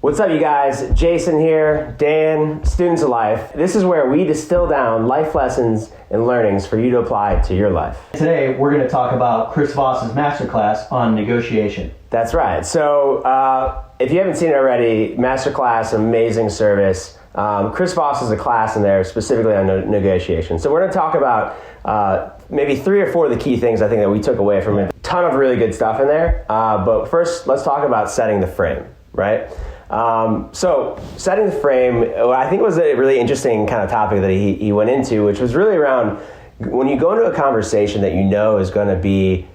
What's up, you guys? Jason here, Dan, Students of Life. This is where we distill down life lessons and learnings for you to apply to your life. Today, we're going to talk about Chris Voss's Masterclass on negotiation. That's right. So if you haven't seen it already, Masterclass, amazing service. Chris Voss has a class in there specifically on negotiation. So we're going to talk about maybe 3 or 4 of the key things I think that we took away from it. A ton of really good stuff in there. But first, let's talk about setting the frame, right? So setting the frame, I think was a really interesting kind of topic that he went into, which was really around when you go into a conversation that you know is going to be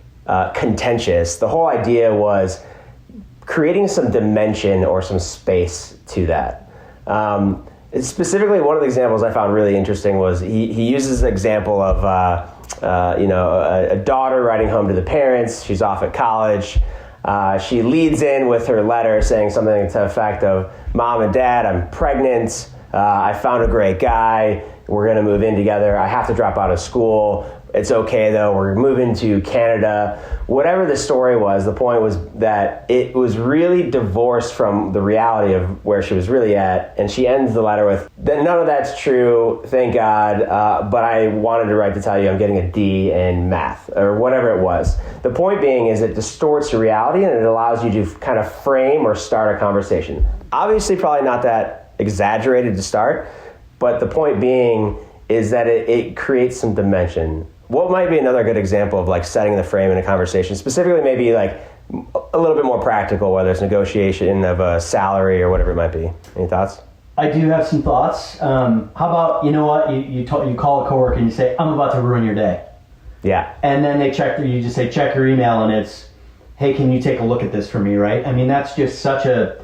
contentious. The whole idea was creating some dimension or some space to that. Specifically, one of the examples I found really interesting was he uses the example of a daughter writing home to the parents. She's off at college. She leads in with her letter saying something to the effect of, "Mom and Dad, I'm pregnant. I found a great guy. We're going to move in together. I have to drop out of school. It's okay though. We're moving to Canada." Whatever the story was, the point was that it was really divorced from the reality of where she was really at. And she ends the letter with, "None of that's true, thank God, but I wanted to write to tell you I'm getting a D in math," or whatever it was. The point being is it distorts your reality and it allows you to kind of frame or start a conversation. Obviously, probably not that exaggerated to start, but the point being is that it creates some dimension. What might be another good example of like setting the frame in a conversation, specifically maybe like a little bit more practical, whether it's negotiation of a salary or whatever it might be? Any thoughts? I do have some thoughts. How about, you know what, you call a coworker and you say, "I'm about to ruin your day." Yeah. And then you just say, check your email, and it's, "Hey, can you take a look at this for me," right? I mean, that's just such a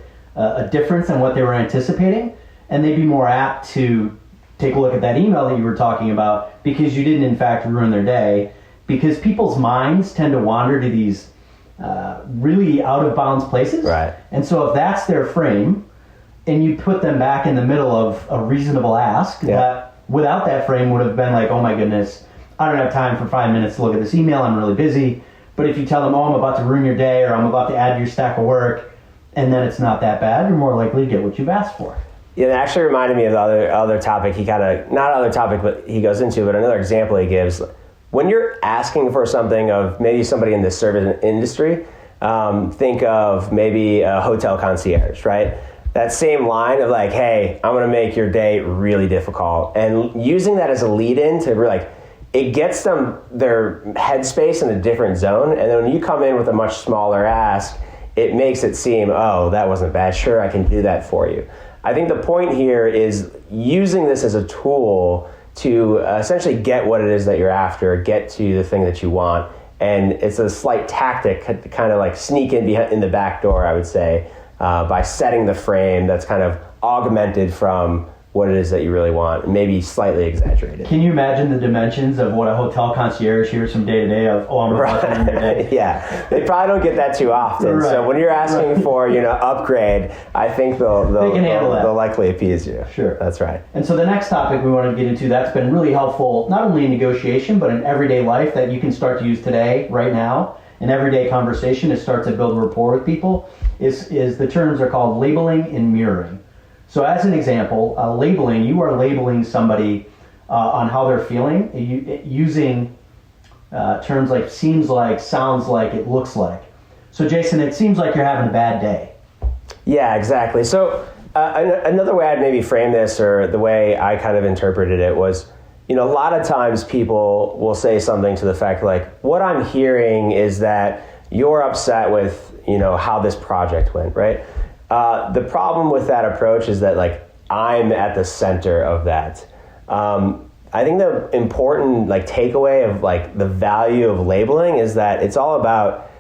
difference in what they were anticipating, and they'd be more apt to take a look at that email that you were talking about because you didn't in fact ruin their day, because people's minds tend to wander to these really out of bounds places. Right. And so if that's their frame and you put them back in the middle of a reasonable ask, that without that frame would have been like, "Oh my goodness, I don't have time for 5 minutes to look at this email, I'm really busy." But if you tell them, "Oh, I'm about to ruin your day," or "I'm about to add to your stack of work," and then it's not that bad, you're more likely to get what you've asked for. Yeah, it actually reminded me of the other topic he kind of, not other topic, but he goes into, but another example he gives. When you're asking for something of maybe somebody in the service industry, think of maybe a hotel concierge, right? That same line of like, "Hey, I'm going to make your day really difficult." And using that as a lead in to like, it gets them their headspace in a different zone. And then when you come in with a much smaller ask, it makes it seem, "Oh, that wasn't bad. Sure, I can do that for you." I think the point here is using this as a tool to essentially get what it is that you're after, get to the thing that you want. And it's a slight tactic to kind of like sneak in the back door, I would say, by setting the frame that's kind of augmented from what it is that you really want, maybe slightly exaggerated. Can you imagine the dimensions of what a hotel concierge hears from day to day of, "Oh, I'm about to ruin your day"? Yeah, they probably don't get that too often. Right. So when you're asking for, upgrade, I think they'll likely appease you. Sure. That's right. And so the next topic we wanted to get into that's been really helpful, not only in negotiation, but in everyday life that you can start to use today, right now, in everyday conversation to start to build rapport with people, is the terms are called labeling and mirroring. So as an example, labeling, you are labeling somebody on how they're feeling using terms like seems like, sounds like, it looks like. So Jason, it seems like you're having a bad day. Yeah, exactly. So another way I'd maybe frame this, or the way I kind of interpreted it was, a lot of times people will say something to the fact like, "What I'm hearing is that you're upset with, how this project went," right? The problem with that approach is that like I'm at the center of that. I think the important like takeaway of like the value of labeling is that it's all about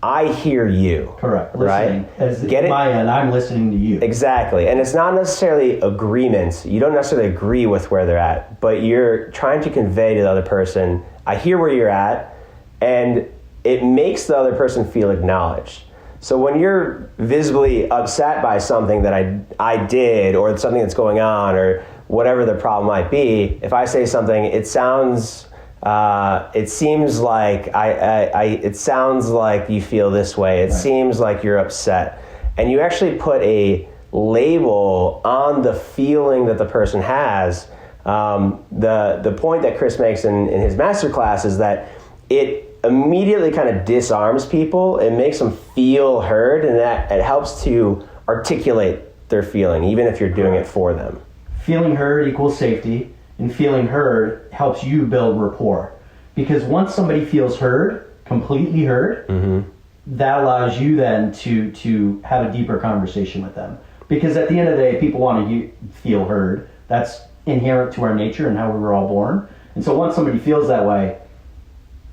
I hear you. Correct. Right? Listening. Get it? My end, I'm listening to you. Exactly. And it's not necessarily agreement. You don't necessarily agree with where they're at, but you're trying to convey to the other person, I hear where you're at, and it makes the other person feel acknowledged. So when you're visibly upset by something that I did, or something that's going on, or whatever the problem might be, if I say something, it sounds, it seems like it sounds like you feel this way. It seems like you're upset, and you actually put a label on the feeling that the person has. The point that Chris makes in his masterclass is that it immediately kind of disarms people. It makes them feel heard, and that it helps to articulate their feeling, even if you're doing it for them. Feeling heard equals safety, and feeling heard helps you build rapport. Because once somebody feels heard, completely heard, that allows you then to have a deeper conversation with them. Because at the end of the day, people want to feel heard. That's inherent to our nature and how we were all born. And so once somebody feels that way,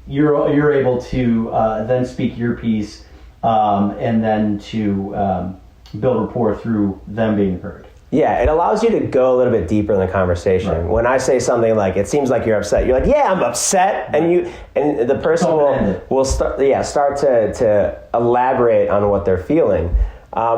you're able to then speak your piece, and then to build rapport through them being heard. Yeah, it allows you to go a little bit deeper in the conversation. Right. When I say something like, "It seems like you're upset," you're like, "Yeah, I'm upset," right. and the person will start to elaborate on what they're feeling,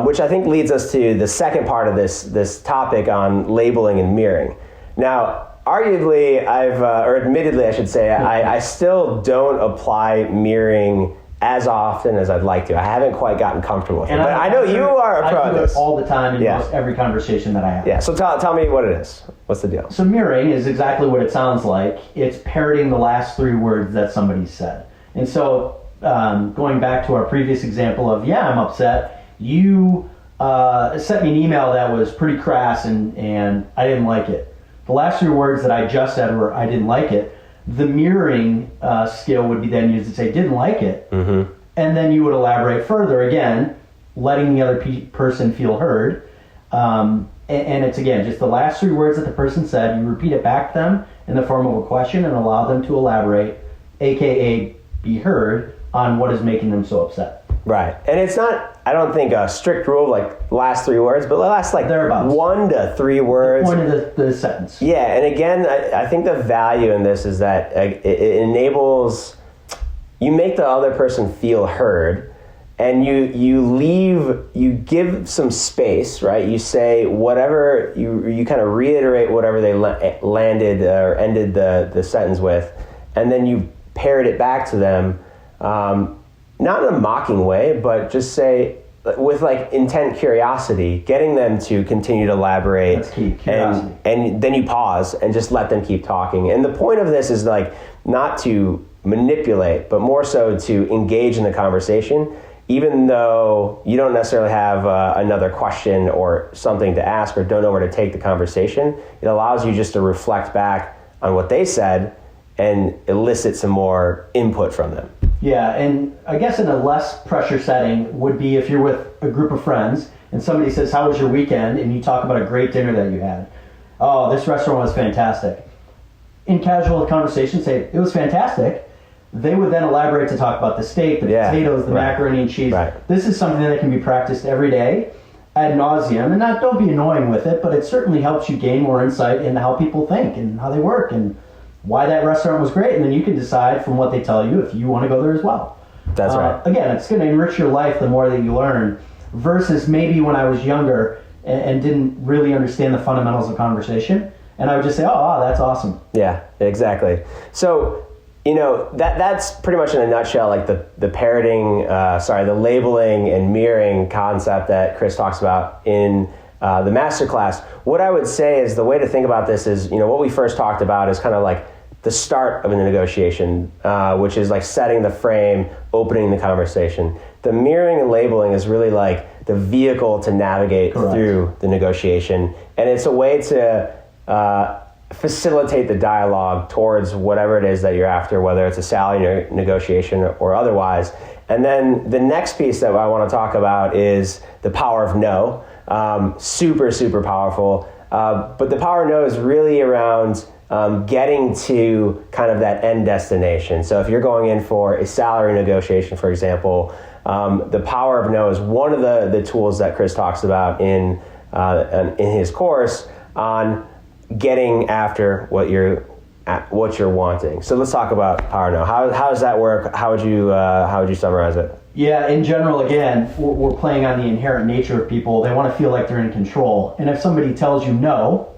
which I think leads us to the second part of this topic on labeling and mirroring. Now, arguably, or admittedly, I should say, I still don't apply mirroring as often as I'd like to. I haven't quite gotten comfortable with it, but I know you are a pro at this. I do it all the time in most every conversation that I have. Yeah, so tell me what it is. What's the deal? So mirroring is exactly what it sounds like. It's parroting the last three words that somebody said. And so going back to our previous example of, I'm upset, you sent me an email that was pretty crass and I didn't like it. The last three words that I just said were, I didn't like it. The mirroring skill would be then used to say, didn't like it. Mm-hmm. And then you would elaborate further, again, letting the other person feel heard. And it's, again, just the last three words that the person said. You repeat it back to them in the form of a question and allow them to elaborate, a.k.a. be heard, on what is making them so upset. Right. And it's not, I don't think, a strict rule like last three words, but last like thereabouts. 1 to 3 words. The point of the sentence. Yeah. And again, I think the value in this is that it enables, you make the other person feel heard, and you give some space, right? You say whatever, you kind of reiterate whatever they landed or ended the sentence with, and then you parrot it back to them. Not in a mocking way, but just say with like intent curiosity, getting them to continue to elaborate. That's key, curiosity. And then you pause and just let them keep talking. And the point of this is like not to manipulate, but more so to engage in the conversation, even though you don't necessarily have another question or something to ask or don't know where to take the conversation. It allows you just to reflect back on what they said and elicit some more input from them. Yeah, and I guess in a less pressure setting would be if you're with a group of friends and somebody says, how was your weekend? And you talk about a great dinner that you had. Oh, this restaurant was fantastic. In casual conversation, say, it was fantastic. They would then elaborate to talk about the steak, the potatoes, the macaroni and cheese. Right. This is something that can be practiced every day ad nauseum. And don't be annoying with it, but it certainly helps you gain more insight into how people think and how they work and why that restaurant was great, and then you can decide from what they tell you if you want to go there as well. That's right. Again, it's going to enrich your life the more that you learn, versus maybe when I was younger and didn't really understand the fundamentals of conversation, and I would just say, oh, that's awesome. Yeah, exactly. So, that's pretty much in a nutshell, like the parroting, the labeling and mirroring concept that Chris talks about in the masterclass. What I would say is the way to think about this is, what we first talked about is kind of like the start of a negotiation, which is like setting the frame, opening the conversation. The mirroring and labeling is really like the vehicle to navigate through the negotiation. And it's a way to facilitate the dialogue towards whatever it is that you're after, whether it's a salary negotiation or otherwise. And then the next piece that I want to talk about is the power of no. Super, super powerful. But the power of no is really around getting to kind of that end destination. So if you're going in for a salary negotiation, for example, the power of no is one of the tools that Chris talks about in his course on getting after what you're wanting. So let's talk about power of no. How does that work? How would you summarize it? Yeah, in general, again, we're playing on the inherent nature of people. They want to feel like they're in control. And if somebody tells you no,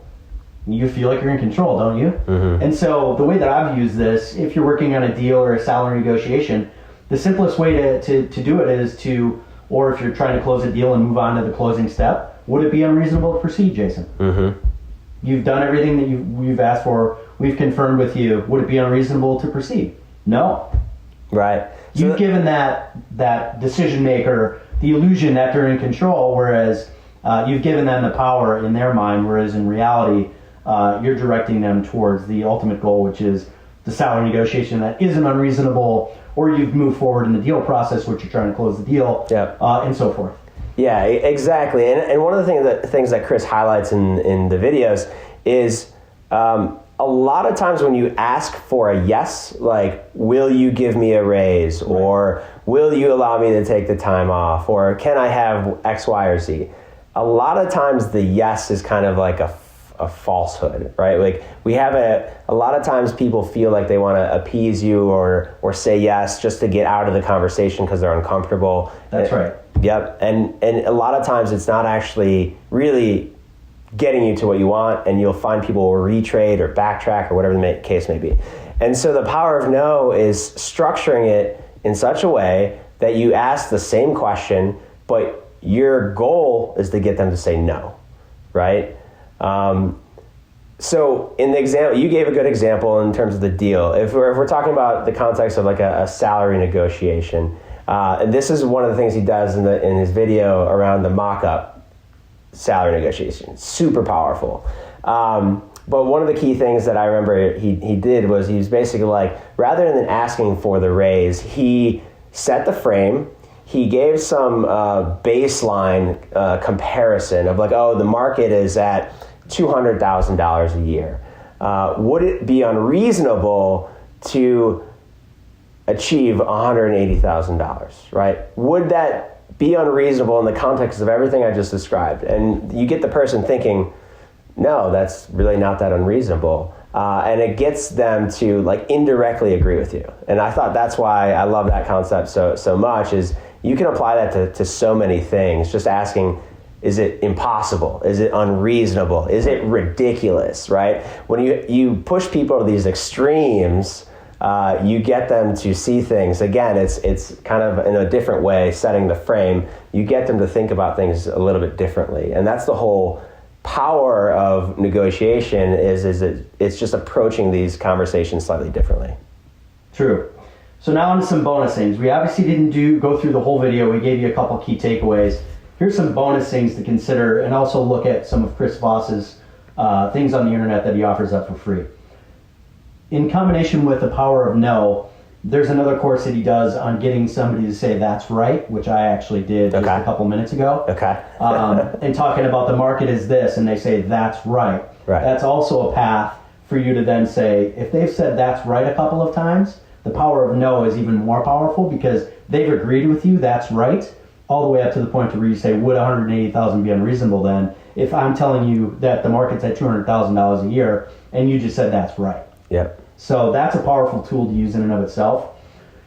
you feel like you're in control, don't you? Mm-hmm. And so the way that I've used this, if you're working on a deal or a salary negotiation, the simplest way to do it is or if you're trying to close a deal and move on to the closing step, would it be unreasonable to proceed, Jason? Mm-hmm. You've done everything that you've asked for. We've confirmed with you. Would it be unreasonable to proceed? No. Right. So You've given that decision maker the illusion that they're in control, whereas you've given them the power in their mind, whereas in reality, you're directing them towards the ultimate goal, which is the salary negotiation that isn't unreasonable, or you've moved forward in the deal process, which you're trying to close the deal, and so forth. Yeah, exactly. And one of the things that Chris highlights in the videos is a lot of times when you ask for a yes, like, will you give me a raise, right, or will you allow me to take the time off, or can I have X, Y, or Z? A lot of times the yes is kind of like a falsehood, right? Like we have a lot of times people feel like they want to appease you or say yes just to get out of the conversation because they're uncomfortable. That's right. Yep. And a lot of times it's not actually really getting you to what you want, and you'll find people will retrade or backtrack or whatever the case may be. And so the power of no is structuring it in such a way that you ask the same question, but your goal is to get them to say no, right? So in the example, you gave a good example in terms of the deal. If we're talking about the context of like a salary negotiation, and this is one of the things he does in his video around the mock-up salary negotiation. Super powerful. But one of the key things that I remember he did was he was basically like, rather than asking for the raise, he set the frame. He gave some baseline comparison of like, oh, the market is at $200,000 a year. Would it be unreasonable to achieve $180,000, right? Would that be unreasonable in the context of everything I just described? And you get the person thinking, no, that's really not that unreasonable. And it gets them to like indirectly agree with you. And I thought that's why I love that concept so much, is you can apply that to so many things. Just asking, is it impossible? Is it unreasonable? Is it ridiculous, right? When you push people to these extremes, you get them to see things. Again, it's kind of in a different way, setting the frame. You get them to think about things a little bit differently. And that's the whole power of negotiation is it's just approaching these conversations slightly differently. True. So now on to some bonus things. We obviously didn't go through the whole video. We gave you a couple key takeaways. Here's some bonus things to consider, and also look at some of Chris Voss's things on the internet that he offers up for free. In combination with the power of no, there's another course that he does on getting somebody to say that's right, which I actually did just a couple minutes ago. Okay. And talking about the market is this, and they say that's right. Right. That's also a path for you to then say, if they've said that's right a couple of times, the power of no is even more powerful because they've agreed with you that's right, all the way up to the point where you say, would $180,000 be unreasonable then? If I'm telling you that the market's at $200,000 a year, and you just said that's right. Yep. So that's a powerful tool to use in and of itself.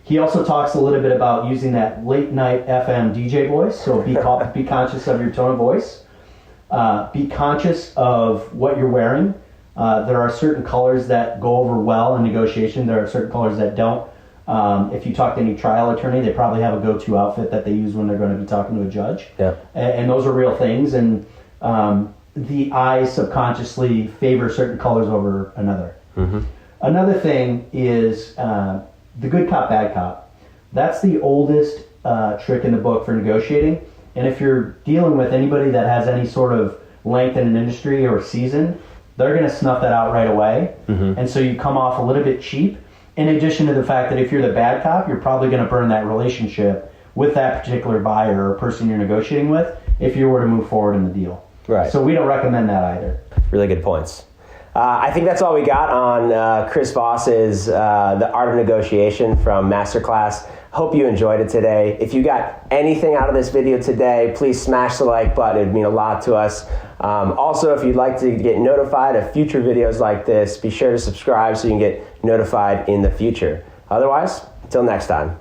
He also talks a little bit about using that late night FM DJ voice. So be conscious of your tone of voice. Be conscious of what you're wearing. There are certain colors that go over well in negotiation. There are certain colors that don't. If you talk to any trial attorney, they probably have a go-to outfit that they use when they're going to be talking to a judge. Yeah. And those are real things. And the eyes subconsciously favor certain colors over another. Mm-hmm. Another thing is the good cop, bad cop. That's the oldest trick in the book for negotiating. And if you're dealing with anybody that has any sort of length in an industry or season, they're going to snuff that out right away. Mm-hmm. And so you come off a little bit cheap. In addition to the fact that if you're the bad cop, you're probably going to burn that relationship with that particular buyer or person you're negotiating with if you were to move forward in the deal. Right. So we don't recommend that either. Really good points. I think that's all we got on Chris Voss's The Art of Negotiation from MasterClass. Hope you enjoyed it today. If you got anything out of this video today, please smash the like button. It'd mean a lot to us. Also, if you'd like to get notified of future videos like this, be sure to subscribe so you can get notified in the future. Otherwise, until next time.